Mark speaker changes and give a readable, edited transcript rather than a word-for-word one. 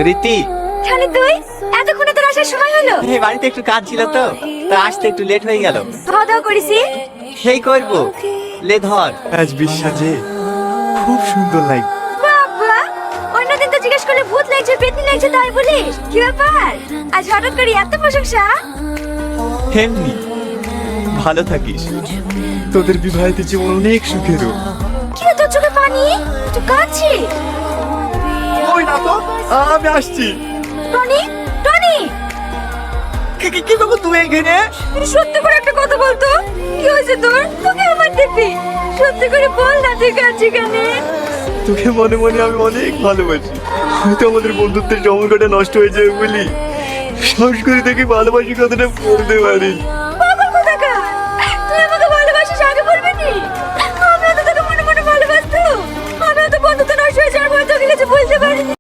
Speaker 1: রীতি,
Speaker 2: শালি তুই এতক্ষণে তোর আসার সময় হলো?
Speaker 1: এই বাড়িতে একটু কাজ ছিল তো, তা আসতে একটু লেট হয়ে গেল।
Speaker 2: খাওয়া দাওয়া করেছি?
Speaker 1: সেই করবো, লে ধর।
Speaker 3: আজ বিশ্বাসে খুব সুন্দর লাগে।
Speaker 2: বাবা, অন্যদিন তো জিজ্ঞেস করলে ভূত লাগছে পেতনি লাগছে তাই বলিস, কি ব্যাপার আজ হঠাৎ করে এত প্রশংসা?
Speaker 3: এমনি ভালো থাকিস, তোদের বিবাহিত জীবন অনেক সুখের হোক।
Speaker 2: কি রে তোর চোখে পানি? তুই কাঁদছিস?
Speaker 3: ওই না তো, আমি আসছি।
Speaker 2: টনি, টনি,
Speaker 3: কি বাবু তুমি এখানে?
Speaker 2: সত্যি করে একটা কথা বলতো, কি হয়েছে তোর? তোকে আমার দেখবি, সত্যি করে বল না তুই কাঁদছিস কেন?
Speaker 3: তোকে মনে মনে আমি অনেক ভালোবাসি। হয়তো আমাদের বন্ধুত্বের সম্পর্কটা নষ্ট হয়ে যাবে বলি সাহস করে দেখি ভালোবাসি কথাটা বলতে পারি।
Speaker 2: পাগল কোথাকার, তুই আমাকে ভালোবাসিস আগে বলবি নি? আমিও তো তোকে মনে মনে ভালোবাসতো, আমিও তো বন্ধুত্ব নষ্ট হয়ে যাওয়ার পর তোকে কিছু বলতে পারিনি।